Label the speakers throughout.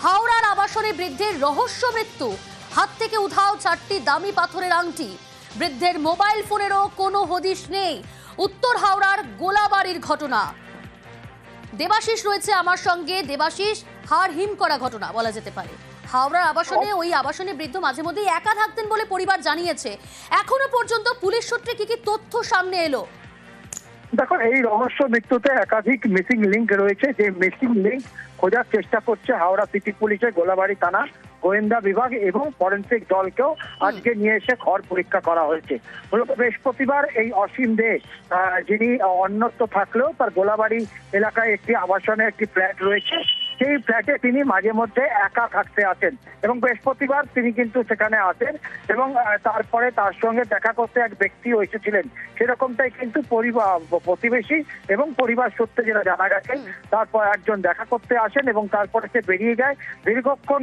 Speaker 1: হাওড়ার আবাসনে বৃদ্ধের রহস্য মৃত্যু, হাত থেকে উধাও 4টি দামি পাথরের আংটি। বৃদ্ধের মোবাইল ফোনেরও কোনো হদিশ নেই। উত্তর হাওড়ার গোলাবাড়ির ঘটনা। দেবাশিস রয়েছে আমার সঙ্গে। দেবাশিস, হাড় হিম করা ঘটনা বলা যেতে পারে। হাওড়ার আবাসনে, ওই আবাসনে বৃদ্ধ মাঝে মধ্যেই একা থাকতেন বলে পরিবার জানিয়েছে। এখনো পর্যন্ত পুলিশ সূত্রে কি কি তথ্য সামনে এলো?
Speaker 2: দেখো, এই রহস্য মৃত্যুতে একাধিক মিসিং লিঙ্ক রয়েছে। যে মিসিং লিঙ্ক খোঁজার চেষ্টা করছে হাওড়া সিটি পুলিশের গোলাবাড়ি থানা গোয়েন্দা বিভাগ এবং ফরেন্সিক দলকেও আজকে নিয়ে এসে ঘর পরীক্ষা করা হয়েছে। মূলত বৃহস্পতিবার এই অসীম দে, যিনি অন্যত্র থাকলেও তার গোলাবাড়ি এলাকায় একটি আবাসনে একটি ফ্ল্যাট রয়েছে, সেই ফ্ল্যাটে তিনি মাঝে মধ্যে একা থাকতে আসেন এবং বৃহস্পতিবার তিনি কিন্তু সেখানে আসেন এবং তারপরে তার সঙ্গে দেখা করতে এক ব্যক্তিও এসেছিলেন। সেরকমটাই কিন্তু প্রতিবেশী এবং পরিবার সূত্রে যেটা জানা গেছে, তারপর একজন দেখা করতে আসেন এবং তারপরে সে বেরিয়ে যায়। দীর্ঘক্ষণ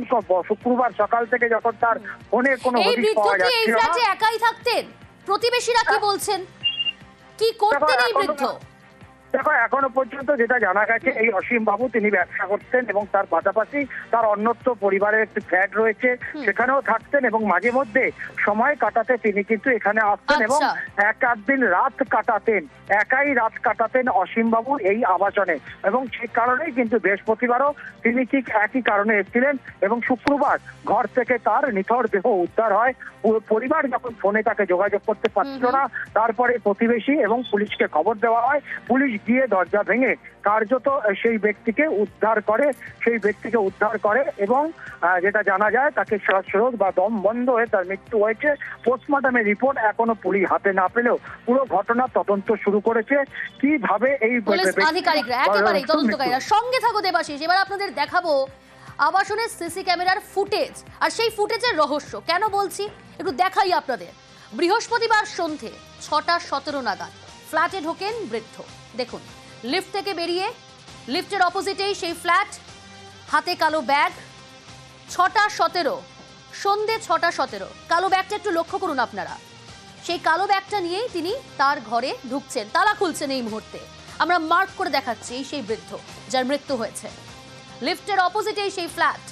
Speaker 2: শুক্রবার সকাল থেকে যখন তার ফোনে কোনো হদিশ পাওয়া যাচ্ছিল না।
Speaker 1: একাই থাকতেন? প্রতিবেশীরা কি বলছেন? কি করতেন এই বৃদ্ধ?
Speaker 2: দেখো, এখনো পর্যন্ত যেটা জানা গেছে, এই অসীম বাবু তিনি ব্যবসা করতেন এবং তার পাশাপাশি তার অন্যত্র পরিবারের একটি ফ্ল্যাট রয়েছে, সেখানেও থাকতেন এবং মাঝে মধ্যে সময় কাটাতে তিনি কিন্তু এখানে আসতেন এবং এক আধ দিন রাত কাটাতেন, একাই রাত কাটাতেন অসীম বাবু এই আবাসনে। এবং সেই কারণেই কিন্তু বৃহস্পতিবারও তিনি ঠিক একই কারণে এসেছিলেন এবং শুক্রবার ঘর থেকে তার নিথর দেহ উদ্ধার হয়। পরিবার যখন ফোনে তাকে যোগাযোগ করতে পারছিল না, তারপরে প্রতিবেশী এবং পুলিশকে খবর দেওয়া হয়। পুলিশ গিয়ে দরজা ভেঙে কার্যত সেই ব্যক্তিকে উদ্ধার করে এবং যেটা জানা যায় তাকে শ্বাসরোধ বা দম বন্ধ হয়ে তার মৃত্যু হয়েছে। পোস্টমর্টমের রিপোর্ট এখনো পুলিশ হাতে না পেলেও পুরো ঘটনা তদন্ত শুরু করেছে। কিভাবে এই
Speaker 1: আধিকারিকরা, একেবারেই তদন্তকারীরা। সঙ্গে থাকো দেবাশিস, এবার আপনাদের দেখাবো আবাসনের সিসি ক্যামেরার ফুটেজ আর সেই ফুটেজের রহস্য। কেন বলছি একটু দেখাই আপনাদের। বৃহস্পতিবার সন্ধে 6:17 নাগাদ ফ্ল্যাটে ঢোকেন বৃদ্ধ। দেখুন, লিফট থেকে বেরিয়ে লিফটের অপোজিটেই সেই ফ্ল্যাট, হাতে কালো ব্যাগ। 6:17, সন্ধে 6:17। কালো ব্যাগটা একটু লক্ষ্য করুন আপনারা। সেই কালো ব্যাগটা নিয়েই তিনি তার ঘরে ঢুকছেন, তালা খুলছেন এই মুহূর্তে। আমরা মার্ক করে দেখাচ্ছি এই সেই বৃদ্ধ যার মৃত্যু হয়েছে। লিফটের অপোজিটেই সেই ফ্ল্যাট,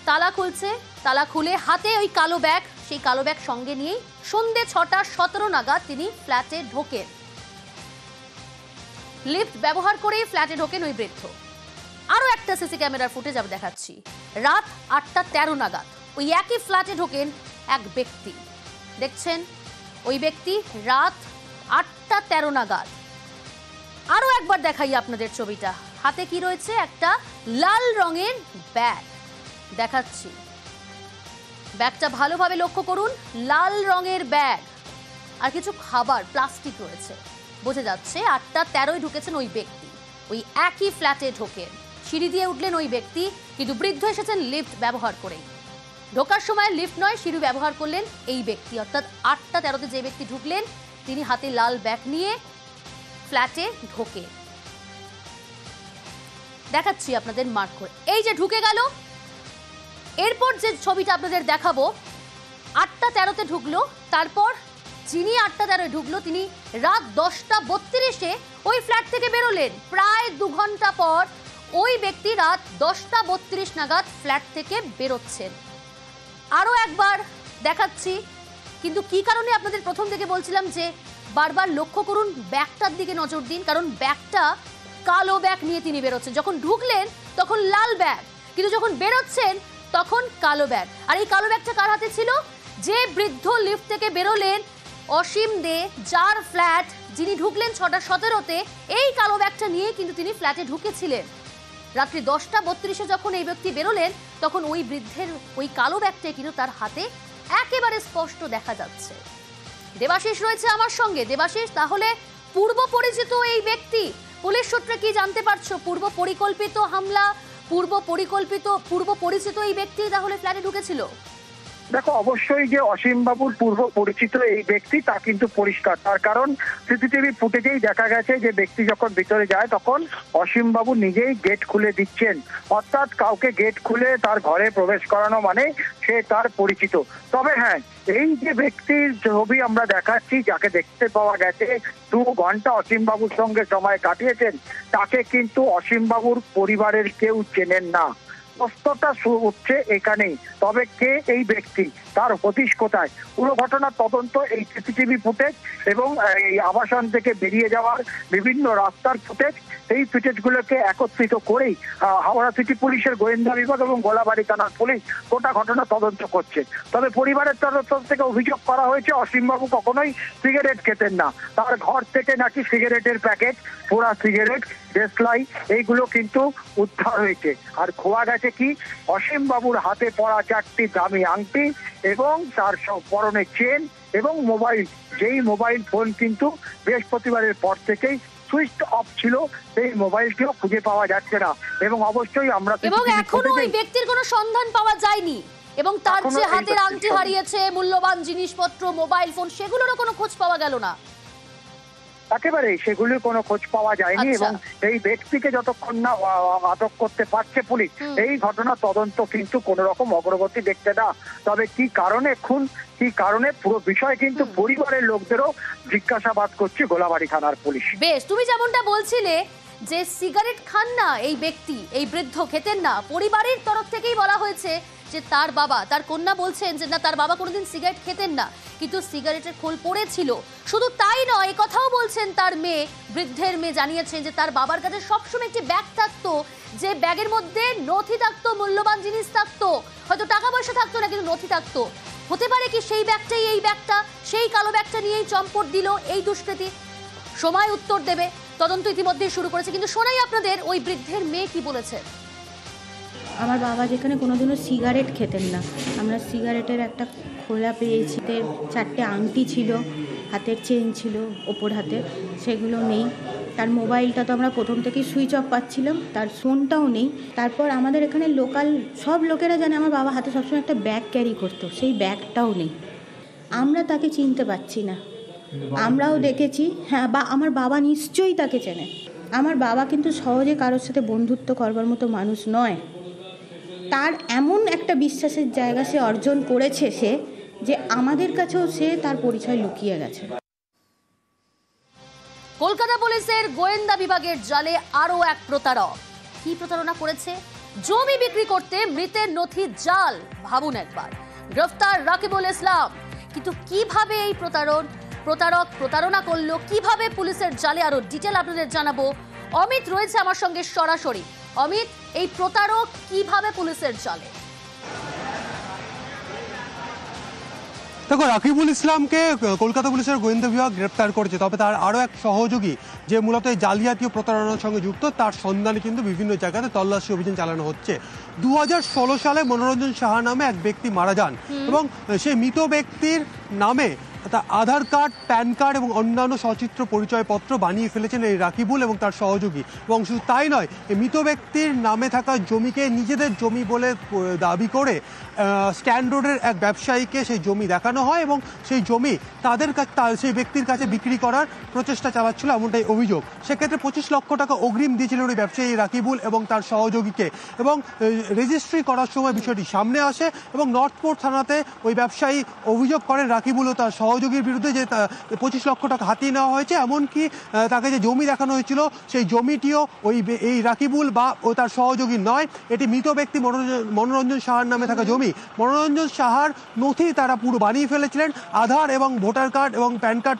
Speaker 1: তালা খুলছে, তালা খুলে হাতে ওই কালো ব্যাগ, সেই কালো ব্যাগ সঙ্গে নিয়েই সন্ধে 6:17 নাগাদ তিনি ফ্ল্যাটে ঢোকেন। লিফট ব্যবহার করেই ফ্ল্যাটে ঢোকেন ওই বৃদ্ধ। আরো একটা সিসি ক্যামেরার ফুটেজ আমি দেখাচ্ছি। রাত 8:13 নাগাদ ওই একই ফ্ল্যাটে ঢোকেন এক ব্যক্তি। দেখছেন ওই ব্যক্তি রাত 8:13 নাগাদ। আরো একবার দেখাই আপনাদের ছবিটা। হাতে কি রয়েছে? একটা লাল রঙের ব্যাগ দেখাচ্ছি। ব্যাগটা ভালোভাবে লক্ষ্য করুন, লাল রঙের ব্যাগ আর কিছু খাবার প্লাস্টিক রয়েছে। বোঝা যাচ্ছে 8:13 ঢুকেছেন ওই ব্যক্তি। ওই একই ফ্ল্যাটে ঢোকেন, সিঁড়ি দিয়ে উঠলেন ওই ব্যক্তি, কিন্তু বৃদ্ধ এসেছেন লিফট ব্যবহার করে। ঢোকার সময় লিফট নয়, সিঁড়ি ব্যবহার করলেন এই ব্যক্তি। অর্থাৎ 8:13 যে ব্যক্তি ঢুকলেন, তিনি হাতে লাল ব্যাগ নিয়ে ফ্ল্যাটে ঢোকে। দেখাচ্ছি আপনাদের মার্ক করে। এই যে ঢুকে গেল, এরপর যে ছবিটা আপনাদের দেখাবো, 8:13 ঢুকলো। তারপর যিনি 8:13 ঢুকলো, তিনি রাত 10:32 ওই ফ্ল্যাট থেকে বেরোলেন। প্রায় 2 ঘন্টা পর ওই ব্যক্তি রাত 10:32 নাগাদ ফ্ল্যাট থেকে বেরোচ্ছেন। আরো একবার দেখাচ্ছি, কিন্তু কি কারণে আপনাদের প্রথম থেকে বলছিলাম যে বারবার লক্ষ্য করুন, ব্যাগটার দিকে নজর দিন, কারণ ব্যাগটা কালো ব্যাগ নিয়ে তিনি বেরোচ্ছেন। যখন ঢুকলেন তখন লাল ব্যাগ, কিন্তু যখন বেরোচ্ছেন তখন কালো ব্যাগ। আর এই কালো ব্যাগটা কার হাতে ছিল? যে বৃদ্ধ লিফট থেকে বেরোলেন, অসীম দে, যার ফ্ল্যাট, যিনি ঢুকলেন 6:17-তে, এই কালো ব্যাগটা নিয়ে কিন্তু তিনি ফ্ল্যাটে ঢুকেছিলেন। রাত্রি 10:32 যখন এই ব্যক্তি বেরোলেন, তখন ওই বৃদ্ধের ওই কালো ব্যাগটাই কিন্তু তার হাতে একেবারে স্পষ্ট দেখা যাচ্ছে। দেবাশিস রয়েছে আমার সঙ্গে। দেবাশিস, তাহলে পূর্ব পরিচিত এই ব্যক্তি, পুলিশ সূত্রে কি জানতে পারছো? পূর্ব পরিকল্পিত হামলা, পূর্ব পরিচিত এই ব্যক্তি তাহলে ফ্ল্যাটে ঢুকেছিল?
Speaker 2: দেখো, অবশ্যই যে অসীম বাবুর পূর্ব পরিচিত এই ব্যক্তি তা কিন্তু পরিষ্কার। তার কারণ সিসিটিভি ফুটেজেই দেখা গেছে যে ব্যক্তি যখন ভিতরে যায় তখন অসীম বাবু নিজেই গেট খুলে দিচ্ছেন। অর্থাৎ কাউকে গেট খুলে তার ঘরে প্রবেশ করানো মানে সে তার পরিচিত। তবে হ্যাঁ, এই যে ব্যক্তির ছবি আমরা দেখাচ্ছি, যাকে দেখতে পাওয়া গেছে 2 ঘন্টা অসীম বাবুর সঙ্গে সময় কাটিয়েছেন, তাকে কিন্তু অসীম বাবুর পরিবারের কেউ চেনেন না। প্রশ্নটা উঠছে এখানেই। তবে কে এই ব্যক্তি, তার হদিশ কোথায়, পুরো ঘটনার তদন্ত এই সিসিটিভি ফুটেজ এবং এই আবাসন থেকে বেরিয়ে যাওয়ার বিভিন্ন রাস্তার ফুটেজ, এই ফুটেজগুলোকে একত্রিত করেই হাওড়া সিটি পুলিশের গোয়েন্দা বিভাগ এবং গোলাবাড়ি থানার পুলিশ গোটা ঘটনা তদন্ত করছে। তবে পরিবারের তরফ থেকে অভিযোগ করা হয়েছে অসীমবাবু কখনোই সিগারেট খেতেন না, তার ঘর থেকে নাকি সিগারেটের প্যাকেট, পোড়া সিগারেট, দেশলাই এইগুলো কিন্তু উদ্ধার হয়েছে। আর খোয়া গেছে কি, অসীমবাবুর হাতে পড়া 4টি দামি আংটি এবং তার পরনে চেন এবং মোবাইল, যেই মোবাইল ফোন কিন্তু বৃহস্পতিবারের পর থেকেই সুইচ অফ ছিল, সেই মোবাইলটিও খুঁজে পাওয়া যাচ্ছে না। এবং অবশ্যই আমরা
Speaker 1: এবং এখনো ওই ব্যক্তির কোনো সন্ধান পাওয়া যায়নি, এবং তার যে হাতের আংটি হারিয়েছে, মূল্যবান জিনিসপত্র, মোবাইল ফোন, সেগুলোরও কোনো খোঁজ পাওয়া গেল না।
Speaker 2: একেবারে সেগুলির কোনো খোঁজ পাওয়া যায়নি। এবং এই ব্যক্তিকে যতক্ষণ না আটক করতে পারছে পুলিশ, এই ঘটনা তদন্ত কিন্তু কোন রকম অগ্রগতি দেখতে না। তবে কি কারণে খুন, কি কারণে, পুরো বিষয় কিন্তু পরিবারের লোকদেরও জিজ্ঞাসাবাদ করছে গোলাবাড়ি থানার পুলিশ।
Speaker 1: বেশ, তুমি যেমনটা বলছিলে যে সিগারেট খান না এই ব্যক্তি, এই বৃদ্ধ খেতেন না, পরিবারের তরফ থেকেই বলা হয়েছে যে তার বাবা, তার কন্যা বলছেন যে না, তার বাবা কোনোদিন সিগারেট খেতেন না, কিন্তু সিগারেটের খোল পড়েছিল। শুধু তাই নয়, কথাও বলছেন তার মেয়ে, বৃদ্ধের মেয়ে জানিয়েছেন যে তার বাবার কাছে সবসময় একটি ব্যাগ থাকতো, যে ব্যাগের মধ্যে নথি থাকতো, মূল্যবান জিনিস থাকতো, হয়তো টাকা পয়সা থাকতো না কিন্তু নথি থাকতো। হতে পারে কি সেই ব্যাগটাই, এই ব্যাগটা, সেই কালো ব্যাগটা নিয়েই চম্পট দিল এই দুষ্কৃতী? সময় উত্তর দেবে, তদন্ত ইতিমধ্যেই শুরু করেছে। কিন্তু শোনাই আপনাদের ওই বৃদ্ধের মেয়ে কি বলেছে।
Speaker 3: আমার বাবা যেখানে কোনোদিনও সিগারেট খেতেন না, আমরা সিগারেটের একটা খোলা পেয়েছি, 4টে আংটি ছিল, হাতের চেন ছিল ওপর হাতে, সেগুলো নেই। তার মোবাইলটা তো আমরা প্রথম থেকেই সুইচ অফ পাচ্ছিলাম, তার ফোনটাও নেই। তারপর আমাদের এখানে লোকাল সব লোকেরা জানে আমার বাবা হাতে সবসময় একটা ব্যাগ ক্যারি করতো, সেই ব্যাগটাও নেই। আমরা তাকে চিনতে পারছি না, আমরাও দেখেছি, হ্যাঁ, বা আমার বাবা নিশ্চয়ই তাকে চেনে। আমার বাবা কিন্তু সহজে কারোর সাথে বন্ধুত্ব করবার মতো মানুষ নয়। তার এমন একটা বিশ্বাসের জায়গা সে অর্জন করেছে সে, যে আমাদের কাছেও সে তার পরিচয় লুকিয়ে গেছে।
Speaker 1: কলকাতা পুলিশের গোয়েন্দা বিভাগের জালে আরো এক প্রতারক। কি প্রতারণা করেছে? জমি বিক্রি করতে মৃতের নথি জাল। ভাবুন একবার। গ্রেফতার রাকিবুল ইসলাম। কিন্তু কিভাবে এই প্রতারক প্রতারণা করলো, কিভাবে পুলিশের জালে, আরো ডিটেল আপনাদের জানাবো। অমিত রয়েছে আমার সঙ্গে সরাসরি। অমিত, এই প্রতারক কিভাবে পুলিশের জালে?
Speaker 4: দেখো, রাকিবুল ইসলামকে কলকাতা পুলিশের গোয়েন্দা বিভাগ গ্রেপ্তার করেছে, তবে তার আরও এক সহযোগী যে মূলত এই জালিয়াতীয় প্রতারণার সঙ্গে যুক্ত, তার সন্ধানে কিন্তু বিভিন্ন জায়গাতে তল্লাশি অভিযান চালানো হচ্ছে। 2016 সালে মনোরঞ্জন সাহা নামে এক ব্যক্তি মারা যান এবং সেই মৃত ব্যক্তির নামে তা আধার কার্ড, প্যান কার্ড এবং অন্যান্য সচিত্র পরিচয়পত্র বানিয়ে ফেলেছেন এই রাকিবুল এবং তার সহযোগী। এবং শুধু তাই নয়, এই মৃত ব্যক্তির নামে থাকা জমিকে নিজেদের জমি বলে দাবি করে স্ট্যান্ড রোডের এক ব্যবসায়ীকে সেই জমি দেখানো হয় এবং সেই জমি তাদের কাছে, সেই ব্যক্তির কাছে বিক্রি করার প্রচেষ্টা চালাচ্ছিল, এমনটাই অভিযোগ। সেক্ষেত্রে 25 লক্ষ টাকা অগ্রিম দিয়েছিলেন ওই ব্যবসায়ী রাকিবুল এবং তার সহযোগীকে। এবং রেজিস্ট্রি করার সময় বিষয়টি সামনে আসে এবং নর্থপোর্ট থানাতে ওই ব্যবসায়ী অভিযোগ করেন রাকিবুল ও তার সহযোগীর বিরুদ্ধে যে 25 লক্ষ টাকা হাতিয়ে নেওয়া হয়েছে। এমনকি তাকে যে জমি দেখানো হয়েছিল সেই জমিটিও এই রাকিবুল বা ও তার সহযোগী নয়, এটি মৃত ব্যক্তি মনোরঞ্জন সাহার নামে থাকা জমি। মনোরঞ্জন সাহার নথি তারা পুরো বানিয়ে ফেলেছিলেন, আধার এবং ভোটার কার্ড এবং প্যান কার্ড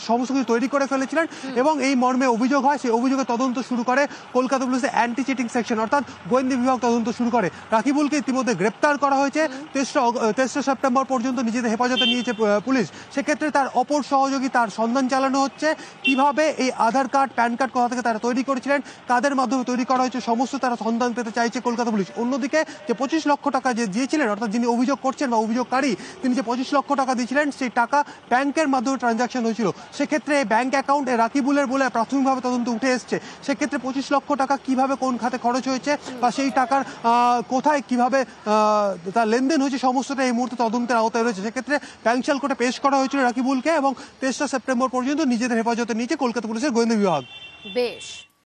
Speaker 4: সমস্ত কিছু তৈরি করে ফেলেছিলেন এবং এই মর্মে অভিযোগ হয়। সেই অভিযোগে তদন্ত শুরু করে কলকাতা পুলিশের অ্যান্টি চিটিং সেকশন, অর্থাৎ গোয়েন্দা বিভাগ তদন্ত শুরু করে। রাকিবুলকে ইতিমধ্যে গ্রেপ্তার করা হয়েছে। 23 সেপ্টেম্বর পর্যন্ত নিজেদের হেফাজতে নিয়েছে পুলিশ। সেক্ষেত্রে তার অপর সহযোগী, তার সন্ধান চালানো হচ্ছে কিভাবে এই আধার কার্ড, প্যান কার্ড কোথা থেকে তারা তৈরি করেছিলেন, কাদের মাধ্যমে তৈরি করা হয়েছে, সমস্ত তারা সন্ধান পেতে চাইছে কলকাতা পুলিশ। অন্যদিকে যে 25 লক্ষ টাকা যে দিয়েছিলেন, অর্থাৎ যিনি অভিযোগ করছেন বা অভিযোগকারী, তিনি যে 25 লক্ষ টাকা দিয়েছিলেন, সেই টাকা ব্যাংকের মাধ্যমে ট্রানজাকশন হয়েছিল। সেক্ষেত্রে ব্যাংক অ্যাকাউন্ট রাকিবুলের বলে প্রাথমিকভাবে তদন্ত উঠে এসছে। সেক্ষেত্রে 25 লক্ষ টাকা কিভাবে কোন খাতে খরচ হয়েছে বা সেই টাকার কোথায় কিভাবে তার লেনদেন হয়েছে, সমস্তটা এই মুহূর্তে তদন্তের আওতায় রয়েছে। সেক্ষেত্রে ব্যাংশাল কোর্টে পেশ করা হয়েছিল রাকিবুলকে এবং 23 সেপ্টেম্বর পর্যন্ত নিজেদের হেফাজতে নিয়েছে কলকাতা পুলিশের গোয়েন্দা বিভাগ।
Speaker 1: বেশ।